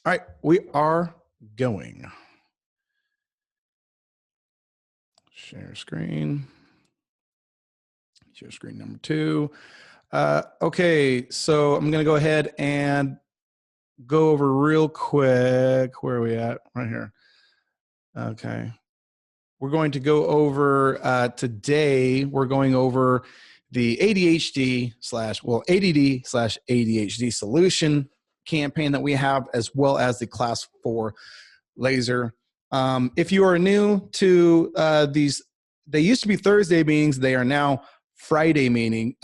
All right, we are going. Share screen. Share screen number 2. Okay, so I'm going to go ahead and go over real quick. Where are we at? Right here. Okay. We're going to go over today. We're going over the ADD slash ADHD solution campaign that we have, as well as the class 4 laser. If you are new to these, they used to be Thursday meetings. They are now Friday meetings.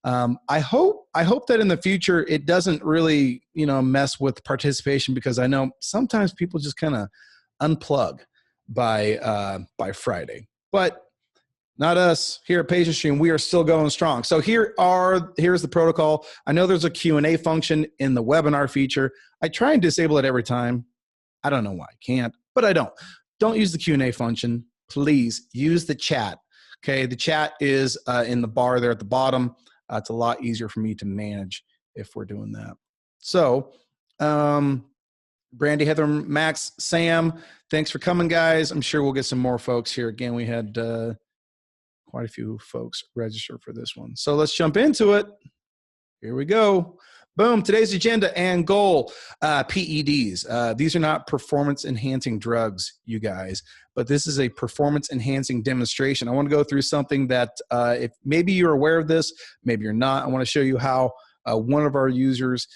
I hope that in the future it doesn't really mess with participation, because I know sometimes people just kind of unplug by Friday, but not us here at Patient Stream. We are still going strong. So here's the protocol. I know there's a Q&A function in the webinar feature. I try and disable it every time. I don't know why I can't, but I don't. Don't use the Q&A function. Please use the chat. Okay, the chat is in the bar there at the bottom. It's a lot easier for me to manage if we're doing that. So, Brandy, Heather, Max, Sam, thanks for coming, guys. I'm sure we'll get some more folks here. Again, we had quite a few folks register for this one. So let's jump into it. Here we go. Boom. Today's agenda and goal, PEDs. These are not performance-enhancing drugs, you guys, but this is a performance-enhancing demonstration. I want to go through something that if maybe you're aware of this, maybe you're not. I want to show you how one of our users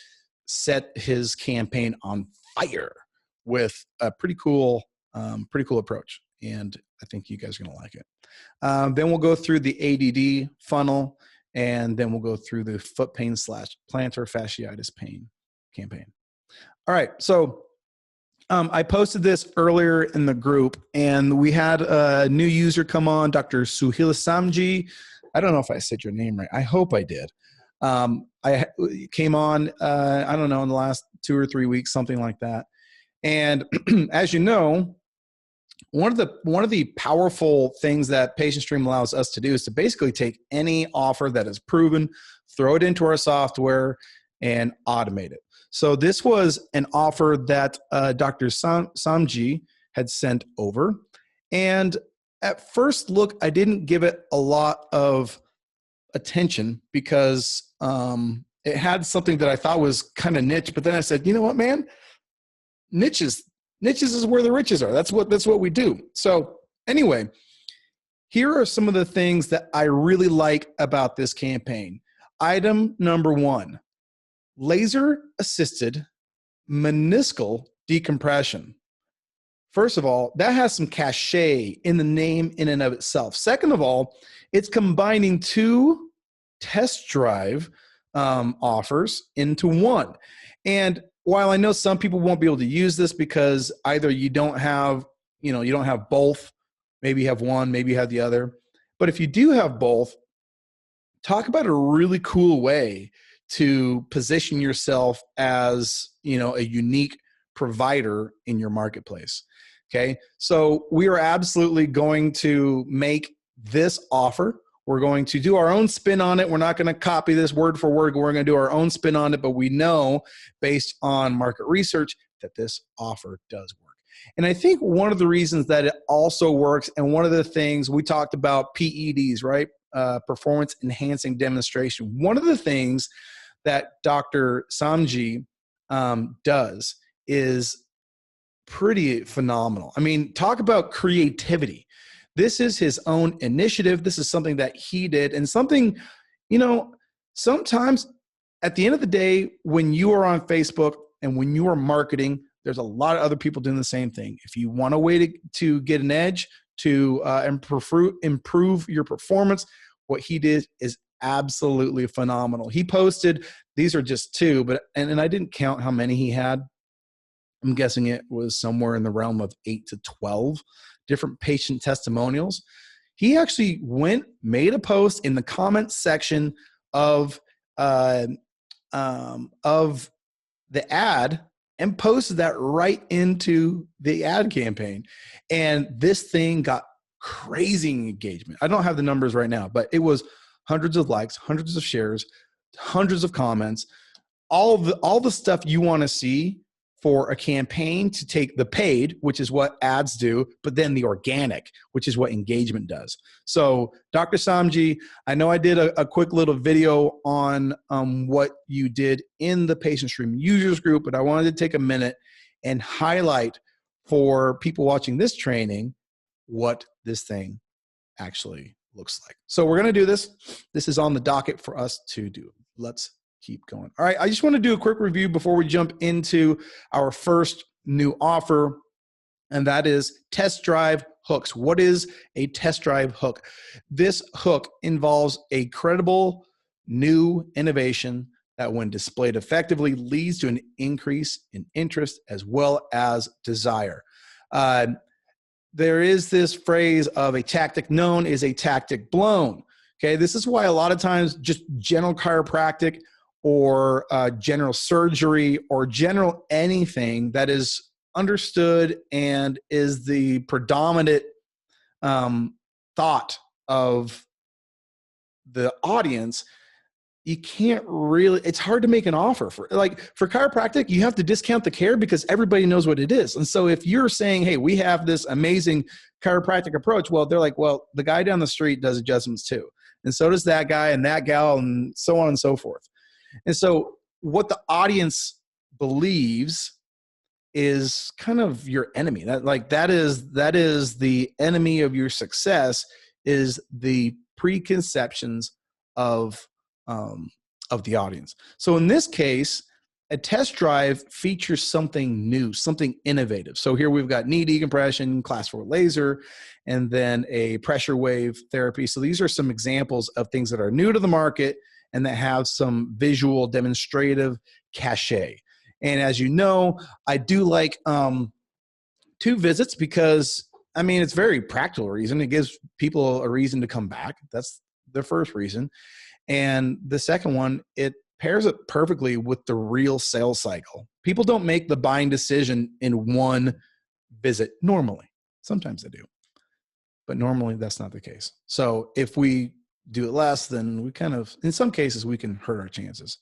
set his campaign on fire with a pretty cool approach, and I think you guys are going to like it. Then we'll go through the ADD funnel, and then we'll go through the foot pain / plantar fasciitis pain campaign. All right, so I posted this earlier in the group, and we had a new user come on, Dr. Suhila Samji. I don't know if I said your name right. I hope I did. I came on, I don't know, in the last 2 or 3 weeks, something like that. And as you know, one of the powerful things that Patient Stream allows us to do is to basically take any offer that is proven, throw it into our software, and automate it. So this was an offer that Dr. Samji had sent over. And at first look, I didn't give it a lot of attention because it had something that I thought was kind of niche. But then I said, you know what, man? Niches is where the riches are. That's what we do. So anyway, here are some of the things that I really like about this campaign. Item number 1, laser assisted meniscal decompression. First of all, that has some cachet in the name in and of itself. Second of all, it's combining 2 test drive offers into one. And while I know some people won't be able to use this because either you don't have both, maybe you have one, maybe you have the other. But if you do have both, talk about a really cool way to position yourself as, a unique provider in your marketplace. Okay. So we are absolutely going to make this offer. We're going to do our own spin on it. We're not going to copy this word for word. We're going to do our own spin on it, but we know based on market research that this offer does work. And I think one of the reasons that it also works, and one of the things we talked about PEDs, right? Performance enhancing demonstration. One of the things that Dr. Samji does is pretty phenomenal. I mean, talk about creativity. This is his own initiative. This is something that he did, and something, sometimes at the end of the day, when you are on Facebook and when you are marketing, there's a lot of other people doing the same thing. If you want a way to get an edge, to improve your performance, what he did is absolutely phenomenal. He posted, these are just 2, and I didn't count how many he had. I'm guessing it was somewhere in the realm of 8 to 12 different patient testimonials. He actually made a post in the comments section of the ad and posted that right into the ad campaign. And this thing got crazy engagement. I don't have the numbers right now, but it was hundreds of likes, hundreds of shares, hundreds of comments. all the stuff you want to see for a campaign to take the paid, which is what ads do, but then the organic, which is what engagement does. So Dr. Samji, I know I did a quick little video on what you did in the patient stream users group, but I wanted to take a minute and highlight for people watching this training what this thing actually looks like. So we're going to do this. This is on the docket for us to do. Let's keep going. All right. I just want to do a quick review before we jump into our first new offer, and that is test drive hooks. What is a test drive hook? This hook involves a credible new innovation that, when displayed effectively, leads to an increase in interest as well as desire. There is this phrase of a tactic known is a tactic blown. Okay, this is why a lot of times just general chiropractic or general surgery or general anything that is understood and is the predominant thought of the audience, you can't really, it's hard to make an offer for chiropractic. You have to discount the care because everybody knows what it is. And so if you're saying, hey, we have this amazing chiropractic approach, well, they're like, well, the guy down the street does adjustments too. And so does that guy and that gal and so on and so forth. And so what the audience believes is kind of your enemy. That is the enemy of your success, is the preconceptions of the audience. So in this case, a test drive features something new, something innovative. So here we've got knee decompression, class 4 laser, and then a pressure wave therapy. So these are some examples of things that are new to the market and that have some visual demonstrative cachet. And as you know, I do like 2 visits because, I mean, it's very practical reason. It gives people a reason to come back. That's the first reason. And the second one, it pairs it perfectly with the real sales cycle. People don't make the buying decision in one visit normally. Sometimes they do, but normally that's not the case. So if we do it less, then we kind of, in some cases, we can hurt our chances.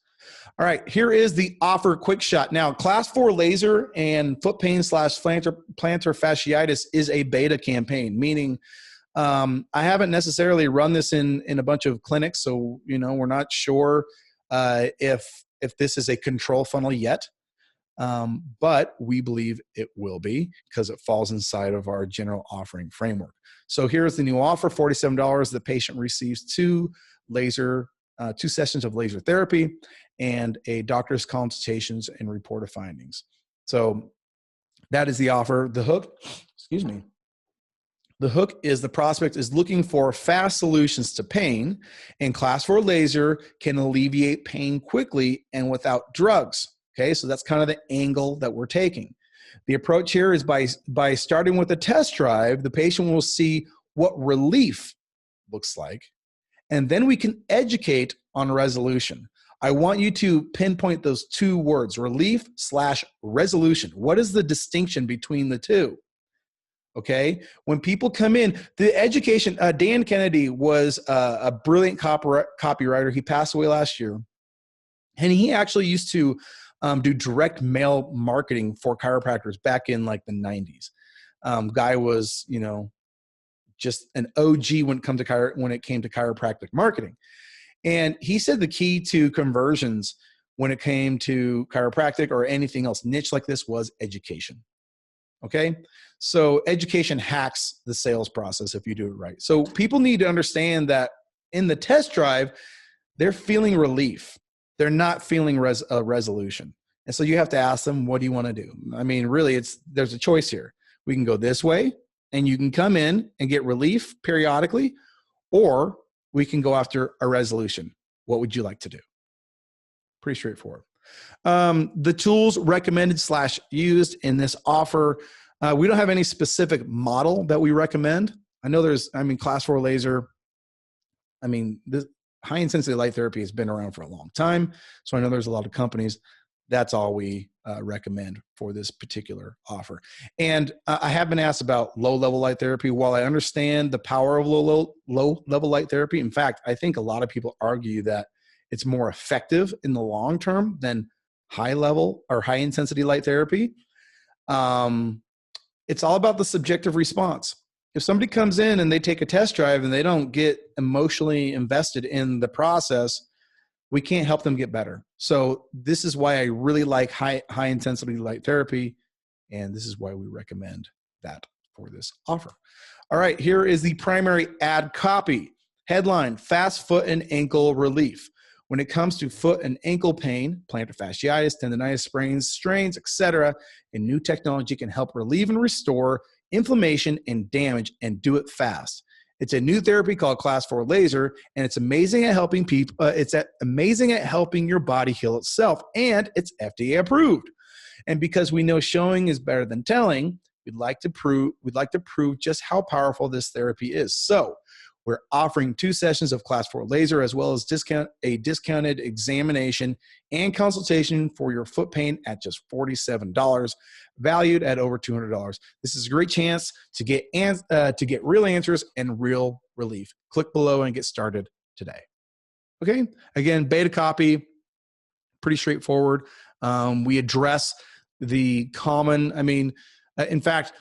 All right, here is the offer quick shot. Now, class 4 laser and foot pain / plantar fasciitis is a beta campaign, meaning I haven't necessarily run this in a bunch of clinics, so we're not sure if this is a control funnel yet, but we believe it will be because it falls inside of our general offering framework. So here's the new offer: $47. The patient receives 2 sessions of laser therapy and a doctor's consultations and report of findings. So that is the offer. The hook, excuse me. The hook is the prospect is looking for fast solutions to pain, and class 4 laser can alleviate pain quickly and without drugs. Okay, so that's kind of the angle that we're taking. The approach here is by starting with a test drive, the patient will see what relief looks like, and then we can educate on resolution. I want you to pinpoint those 2 words, relief / resolution. What is the distinction between the two? Okay, when people come in, the education, Dan Kennedy was a brilliant copywriter. He passed away last year. And he actually used to do direct mail marketing for chiropractors back in like the 90s. Guy was, just an OG when it came to chiropractic marketing. And he said the key to conversions when it came to chiropractic or anything else niche like this was education. Okay, so education hacks the sales process if you do it right. So people need to understand that in the test drive, they're feeling relief. They're not feeling a resolution. And so you have to ask them, what do you want to do? I mean, really, there's a choice here. We can go this way, and you can come in and get relief periodically, or we can go after a resolution. What would you like to do? Pretty straightforward. The tools recommended / used in this offer, we don't have any specific model that we recommend. I know class 4 laser, this high intensity light therapy has been around for a long time. So I know there's a lot of companies. That's all we recommend for this particular offer. And I have been asked about low level light therapy. While I understand the power of low level light therapy, in fact, I think a lot of people argue that it's more effective in the long term than high level or high intensity light therapy. It's all about the subjective response. If somebody comes in and they take a test drive and they don't get emotionally invested in the process, we can't help them get better. So this is why I really like high intensity light therapy. And this is why we recommend that for this offer. All right, here is the primary ad copy. Headline, fast foot and ankle relief. When it comes to foot and ankle pain, plantar fasciitis, tendonitis, sprains, strains, etc., a new technology can help relieve and restore inflammation and damage and do it fast. It's a new therapy called Class 4 laser, and it's amazing at helping people. Amazing at helping your body heal itself, and it's FDA approved. And because we know showing is better than telling, we'd like to prove just how powerful this therapy is. So we're offering 2 sessions of Class 4 laser, as well as a discounted examination and consultation for your foot pain at just $47, valued at over $200. This is a great chance to get real answers and real relief. Click below and get started today. Okay, again, beta copy, pretty straightforward. We address the common, in fact,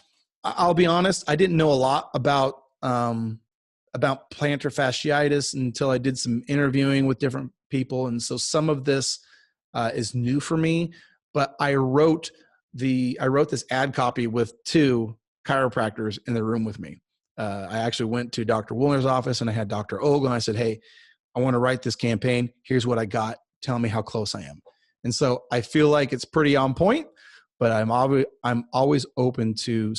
I'll be honest, I didn't know a lot about plantar fasciitis until I did some interviewing with different people. And so some of this is new for me, but I wrote this ad copy with 2 chiropractors in the room with me. I actually went to Dr. Woolner's office and I had Dr. Ogle, and I said, hey, I want to write this campaign. Here's what I got. Tell me how close I am. And so I feel like it's pretty on point, but I'm always open to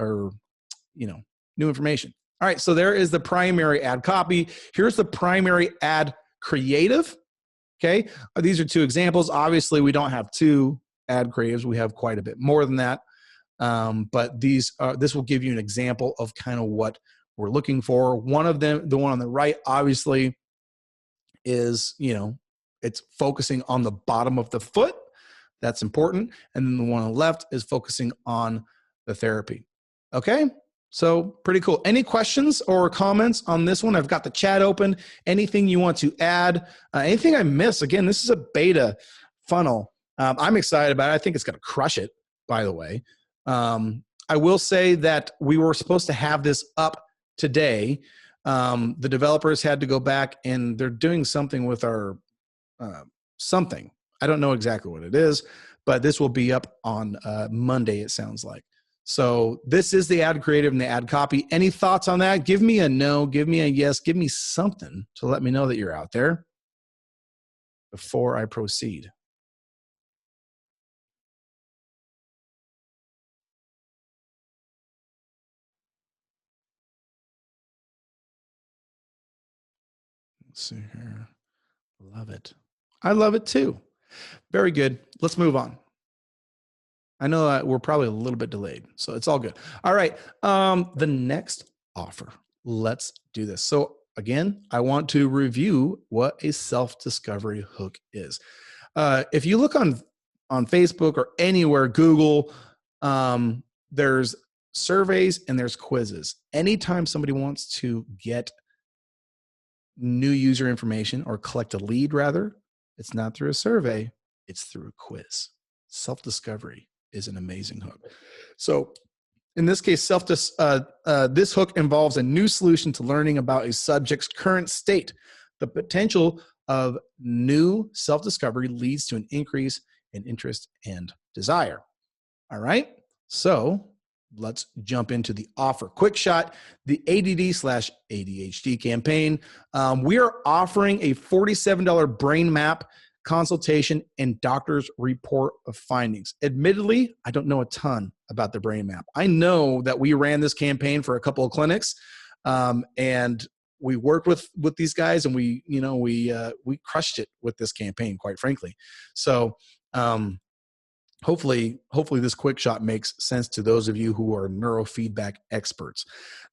new information. All right, so there is the primary ad copy. Here's the primary ad creative. Okay, these are 2 examples. Obviously, we don't have 2 ad creatives. We have quite a bit more than that. But this will give you an example of kind of what we're looking for. One of them, the one on the right, obviously is, it's focusing on the bottom of the foot. That's important. And then the one on the left is focusing on the therapy. Okay, so pretty cool. Any questions or comments on this one? I've got the chat open. Anything you want to add? Anything I missed? Again, this is a beta funnel. I'm excited about it. I think it's going to crush it, by the way. I will say that we were supposed to have this up today. The developers had to go back and they're doing something with our something. I don't know exactly what it is, but this will be up on Monday, it sounds like. So this is the ad creative and the ad copy. Any thoughts on that? Give me a no, give me a yes, give me something to let me know that you're out there before I proceed. Let's see here. Love it. I love it too. Very good. Let's move on. I know that we're probably a little bit delayed, so it's all good. All right. The next offer. Let's do this. So again, I want to review what a self-discovery hook is. If you look on Facebook or anywhere, Google, there's surveys and there's quizzes. Anytime somebody wants to get new user information or collect a lead, rather, it's not through a survey, it's through a quiz. Self-discovery is an amazing hook. So in this case, this hook involves a new solution to learning about a subject's current state. The potential of new self-discovery leads to an increase in interest and desire. All right, so let's jump into the offer. Quick shot, the ADD/ADHD campaign. We are offering a $47 brain map consultation and doctor's report of findings. Admittedly, I don't know a ton about the brain map. I know that we ran this campaign for a couple of clinics, and we worked with these guys, and we crushed it with this campaign, quite frankly. So hopefully this quick shot makes sense to those of you who are neurofeedback experts.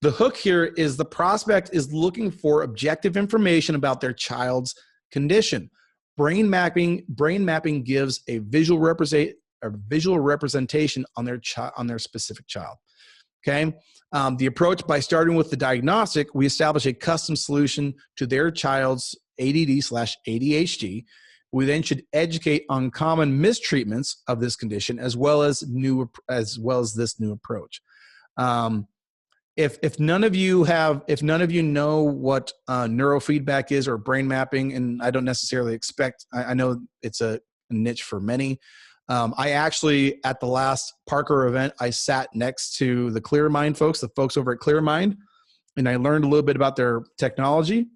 The hook here is the prospect is looking for objective information about their child's condition. Brain mapping gives a visual representation on their specific child. Okay. The approach, by starting with the diagnostic, we establish a custom solution to their child's ADD/ADHD. We then should educate on common mistreatments of this condition, as well as this new approach. If none of you know what neurofeedback is or brain mapping, and I don't necessarily expect, I know it's a niche for many. I actually, at the last Parker event, I sat next to the ClearMind folks, the folks over at ClearMind, and I learned a little bit about their technology.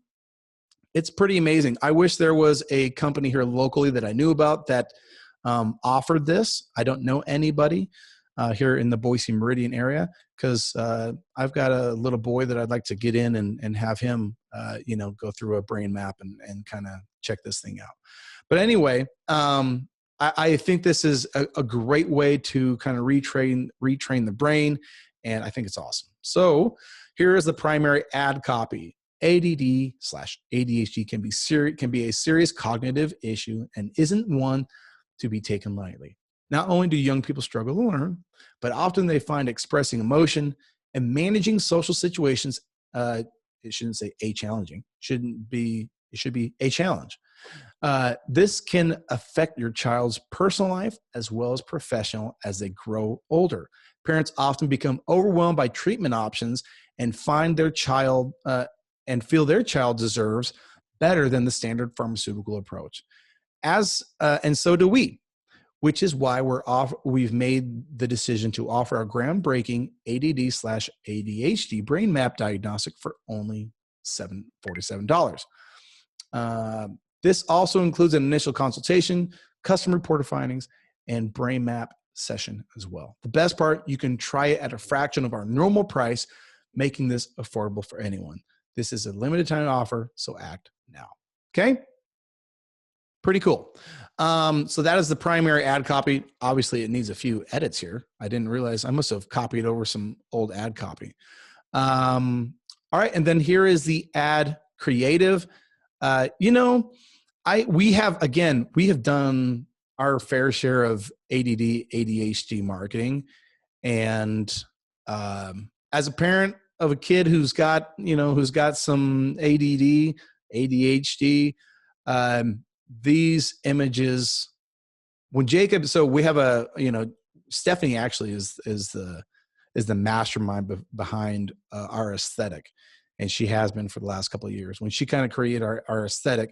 It's pretty amazing. I wish there was a company here locally that I knew about that offered this. I don't know anybody here in the Boise Meridian area, because I've got a little boy that I'd like to get in and have him, go through a brain map and kind of check this thing out. But anyway, I think this is a great way to kind of retrain the brain, and I think it's awesome. So here is the primary ad copy. ADD/ADHD can be a serious cognitive issue and isn't one to be taken lightly. Not only do young people struggle to learn, but often they find expressing emotion and managing social situations, it shouldn't say challenging, it should be a challenge. This can affect your child's personal life as well as professional as they grow older. Parents often become overwhelmed by treatment options and feel their child deserves better than the standard pharmaceutical approach. And so do we, which is why we've made the decision to offer our groundbreaking ADD/ADHD brain map diagnostic for only $47. This also includes an initial consultation, custom reported findings, and brain map session as well. The best part, you can try it at a fraction of our normal price, making this affordable for anyone. This is a limited time offer, so act now. Okay? Pretty cool. So that is the primary ad copy. Obviously, it needs a few edits here. I didn't realize I must have copied over some old ad copy. All right, and then here is the ad creative. We have done our fair share of ADD, ADHD marketing, and as a parent of a kid who's got some ADD, ADHD, these images, when Jacob, so we have Stephanie actually is the mastermind behind our aesthetic, and she has been for the last couple of years. When she kind of created our aesthetic,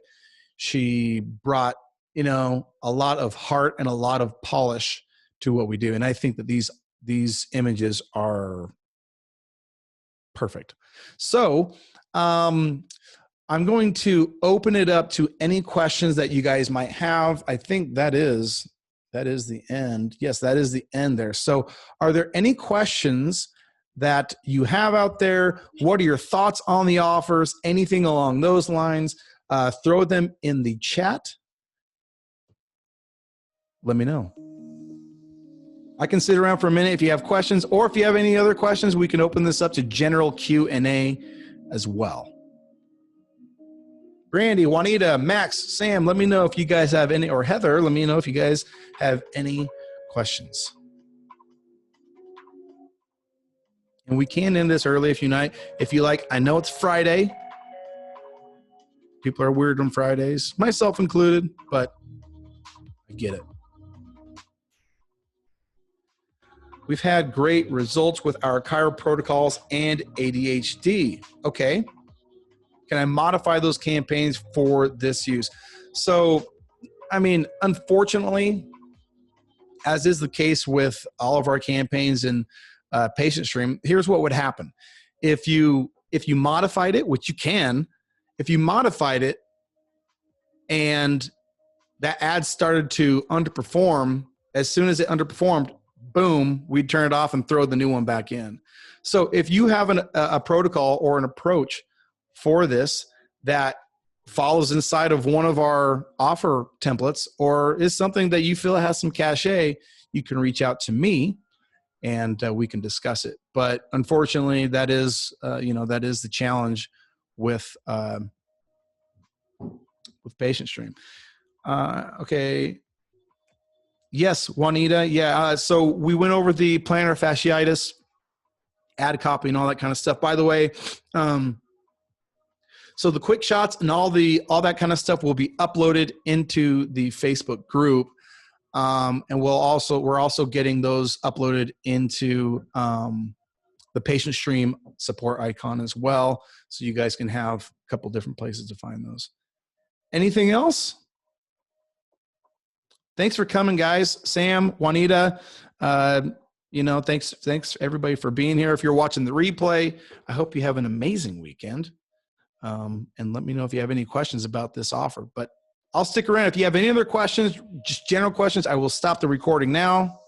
she brought a lot of heart and a lot of polish to what we do, and I think that these images are perfect. So I'm going to open it up to any questions that you guys might have. I think that is the end. Yes, that is the end there. So are there any questions that you have out there? What are your thoughts on the offers? Anything along those lines? Throw them in the chat. Let me know. I can sit around for a minute if you have questions, or if you have any other questions, we can open this up to general Q&A as well. Brandy, Juanita, Max, Sam, let me know if you guys have any, or Heather, let me know if you guys have any questions. And we can end this early if you like. I know it's Friday. People are weird on Fridays, myself included, but I get it. We've had great results with our chiro protocols and ADHD. Okay. Can I modify those campaigns for this use? So, unfortunately, as is the case with all of our campaigns in Patient Stream, here's what would happen. If you modified it, which you can, if you modified it and that ad started to underperform, as soon as it underperformed, boom, we'd turn it off and throw the new one back in. So if you have a protocol or an approach for this that follows inside of one of our offer templates, or is something that you feel has some cachet, you can reach out to me and we can discuss it. But unfortunately, that is the challenge with Patient Stream. Okay. Yes, Juanita. Yeah. So we went over the plantar fasciitis ad copy and all that kind of stuff. By the way, So the quick shots and all that kind of stuff will be uploaded into the Facebook group. And we're also getting those uploaded into the patient stream support icon as well. So you guys can have a couple different places to find those. Anything else? Thanks for coming, guys. Sam, Juanita, thanks everybody for being here. If you're watching the replay, I hope you have an amazing weekend. And let me know if you have any questions about this offer. But I'll stick around. If you have any other questions, just general questions, I will stop the recording now.